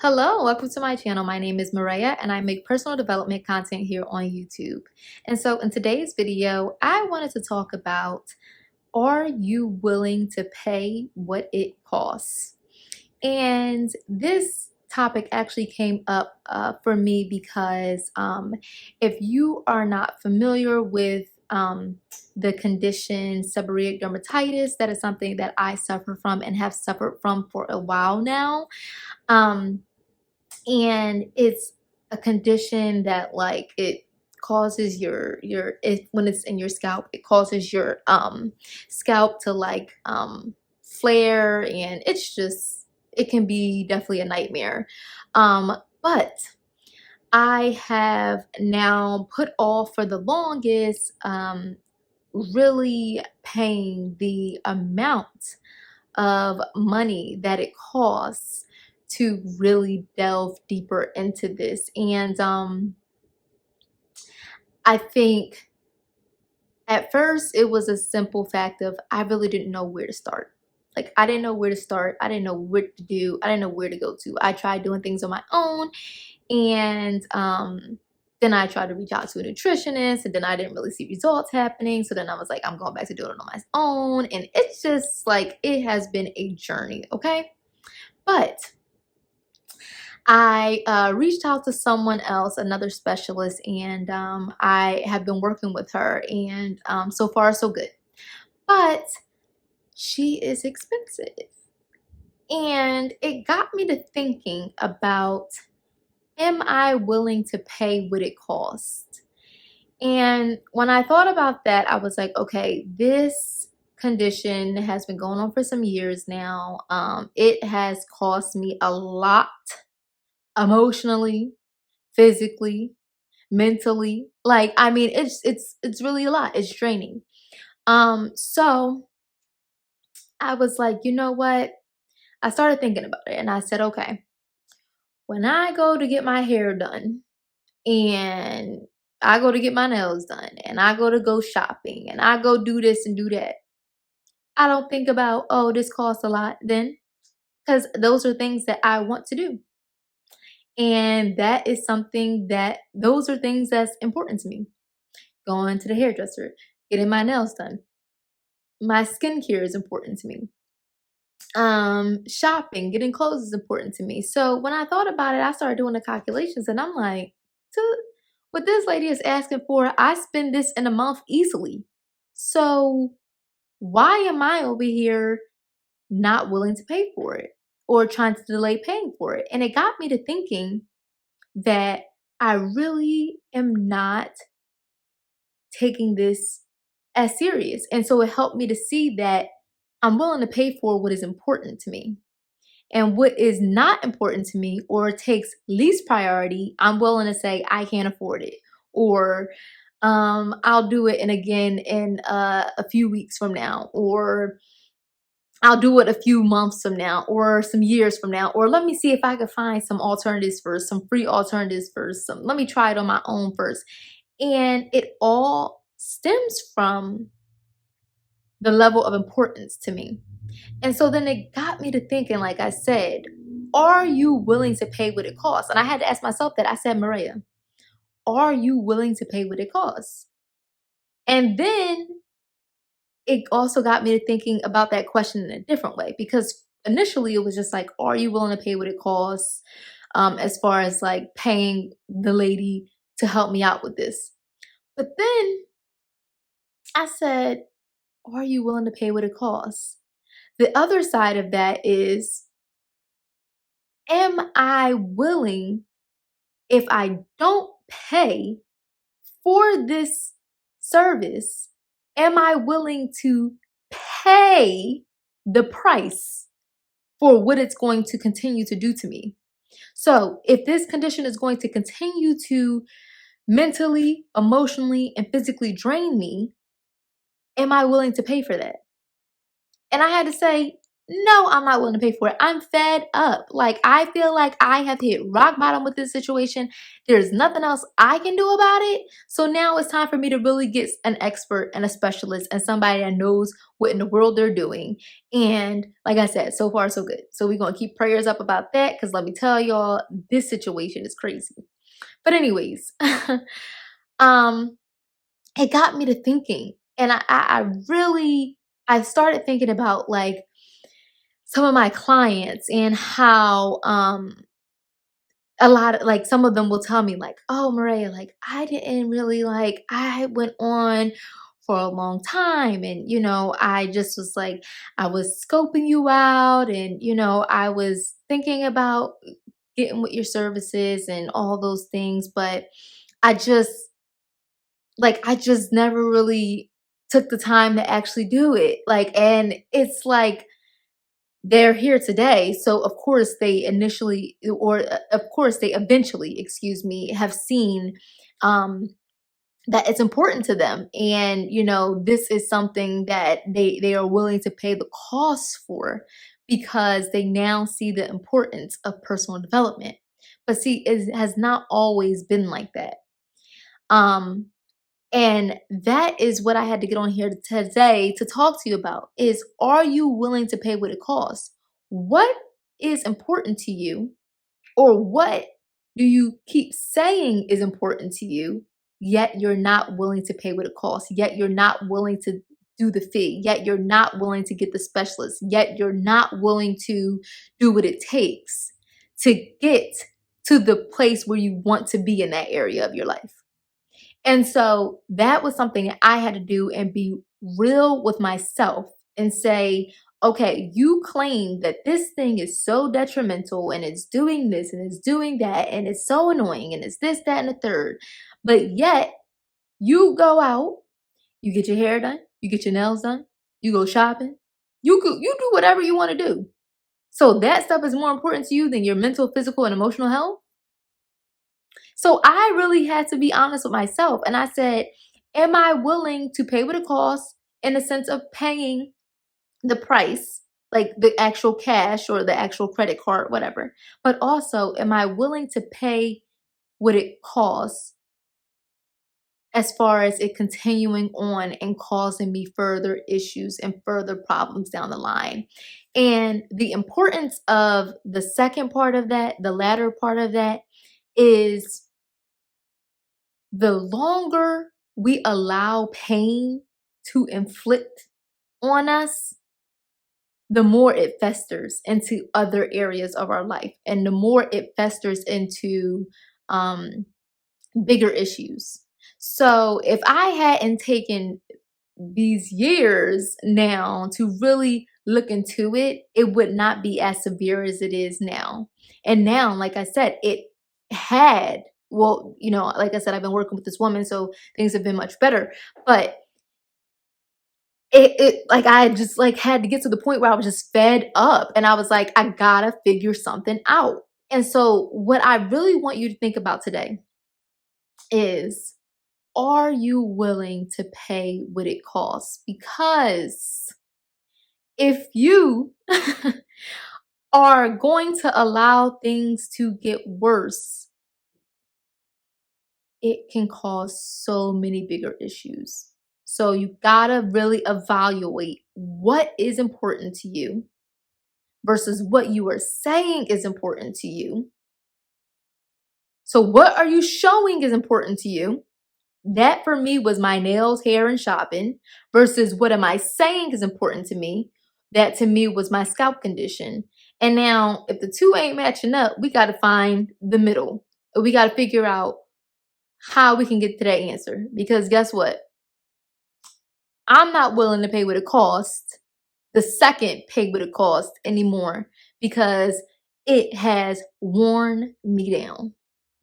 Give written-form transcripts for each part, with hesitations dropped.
Hello, welcome to my channel. My name is Maria and I make personal development content here on YouTube. And so in today's video, I wanted to talk about, are you willing to pay what it costs? And this topic actually came up for me because if you are not familiar with the condition seborrheic dermatitis, that is something that I suffer from and have suffered from for a while now. And it's a condition that it causes when it's in your scalp, it causes your scalp to flare, and it can be definitely a nightmare. But I have now put off for the longest really paying the amount of money that it costs to really delve deeper into this. And I think at first it was a simple fact of I really didn't know where to start. I didn't know where to start. I didn't know what to do. I didn't know where to go to. I tried doing things on my own, and then I tried to reach out to a nutritionist, and then I didn't really see results happening. So then I was like, I'm going back to doing it on my own. And it's just it has been a journey, okay? But I reached out to someone else, another specialist, and I have been working with her, and so far so good. But she is expensive. And it got me to thinking about, am I willing to pay what it costs? And when I thought about that, I was like, okay, this condition has been going on for some years now. It has cost me a lot emotionally, physically, mentally. It's really a lot. It's draining. So I was like, you know what? I started thinking about it and I said, okay, when I go to get my hair done and I go to get my nails done and I go shopping and I go do this and do that, I don't think about, oh, this costs a lot then, because those are things that I want to do. And those are things that's important to me. Going to the hairdresser, getting my nails done. My skincare is important to me. Shopping, getting clothes is important to me. So when I thought about it, I started doing the calculations and I'm like, what this lady is asking for, I spend this in a month easily. So why am I over here not willing to pay for it or trying to delay paying for it? And it got me to thinking that I really am not taking this as serious. And so it helped me to see that I'm willing to pay for what is important to me. And what is not important to me or takes least priority, I'm willing to say I can't afford it. Or I'll do it in a few weeks from now. Or I'll do it a few months from now or some years from now. Or let me see if I can find some alternatives first, some free alternatives first. Let me try it on my own first. And it all stems from the level of importance to me. And so then it got me to thinking, like I said, are you willing to pay what it costs? And I had to ask myself that. I said, Maria, are you willing to pay what it costs? And then it also got me to thinking about that question in a different way, because initially it was just like, are you willing to pay what it costs? As far as paying the lady to help me out with this. But then I said, are you willing to pay what it costs? The other side of that is, am I willing, if I don't pay for this service, am I willing to pay the price for what it's going to continue to do to me? So if this condition is going to continue to mentally, emotionally, and physically drain me, am I willing to pay for that? And I had to say, No, I'm not willing to pay for it. I'm fed up. Like, I feel like I have hit rock bottom with this situation. There's nothing else I can do about it. So now it's time for me to really get an expert and a specialist and somebody that knows what in the world they're doing. And like I said, so far so good. So we're going to keep prayers up about that, because let me tell y'all, this situation is crazy. But anyways, um, it got me to thinking, and I really I started thinking about like some of my clients and how a lot of like some of them will tell me like, oh Maria, like I didn't really like I went on for a long time, and I just was like I was scoping you out, and I was thinking about getting with your services and all those things, but I just I just never really took the time to actually do it. Like, and it's like they're here today. So of course they initially, or of course they eventually, excuse me, have seen um that it's important to them, and this is something that they are willing to pay the cost for, because they now see the importance of personal development. But see, it has not always been like that. um and that is what I had to get on here today to talk to you about, is, are you willing to pay what it costs? What is important to you, or what do you keep saying is important to you, yet you're not willing to pay what it costs, yet you're not willing to do the fee, yet you're not willing to get the specialist, yet you're not willing to do what it takes to get to the place where you want to be in that area of your life? And so that was something that I had to do and be real with myself and say, okay, you claim that this thing is so detrimental and it's doing this and it's doing that and it's so annoying and it's this, that, and the third. But yet you go out, you get your hair done, you get your nails done, you go shopping, you do whatever you want to do. So that stuff is more important to you than your mental, physical, and emotional health. So I really had to be honest with myself. And I said, am I willing to pay what it costs, in the sense of paying the price, like the actual cash or the actual credit card, whatever? But also, am I willing to pay what it costs, as far as it continuing on and causing me further issues and further problems down the line? And the importance of the second part of that, the latter part of that, is the longer we allow pain to inflict on us, the more it festers into other areas of our life, and the more it festers into um, bigger issues. So if I hadn't taken these years now to really look into it, it would not be as severe as it is now. And now, like I said, it had, well, like I said, I've been working with this woman, so things have been much better. But it like I just like had to get to the point where I was just fed up, and I was like, I gotta figure something out. And so what I really want you to think about today is, are you willing to pay what it costs? Because if you are going to allow things to get worse, it can cause so many bigger issues. So you gotta really evaluate what is important to you versus what you are saying is important to you. So, what are you showing is important to you? That for me was my nails, hair, and shopping, versus what am I saying is important to me? That to me was my scalp condition. And now, if the two ain't matching up, we got to find the middle. We got to figure out how we can get to that answer. Because guess what? I'm not willing to pay what it costs, the second pay what it costs anymore, because it has worn me down.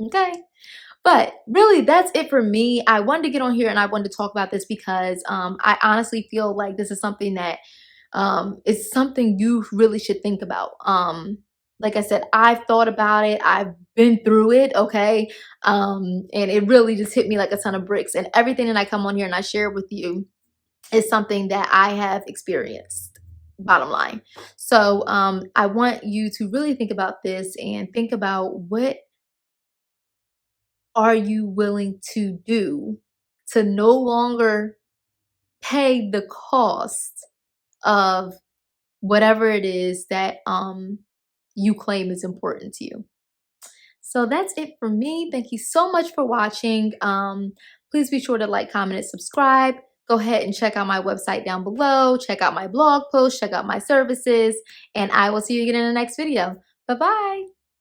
Okay. But really, that's it for me. I wanted to get on here and I wanted to talk about this because I honestly feel like this is something that is something you really should think about. Like I said, I've thought about it. I've been through it. Okay. And it really just hit me like a ton of bricks. And everything that I come on here and I share with you is something that I have experienced. bottom line. So I want you to really think about this and think about what are you willing to do to no longer pay the cost of whatever it is that you claim is important to you. So that's it for me. Thank you so much for watching. Please be sure to like, comment, and subscribe. Go ahead and check out my website down below. Check out my blog post. Check out my services. And I will see you again in the next video. Bye-bye.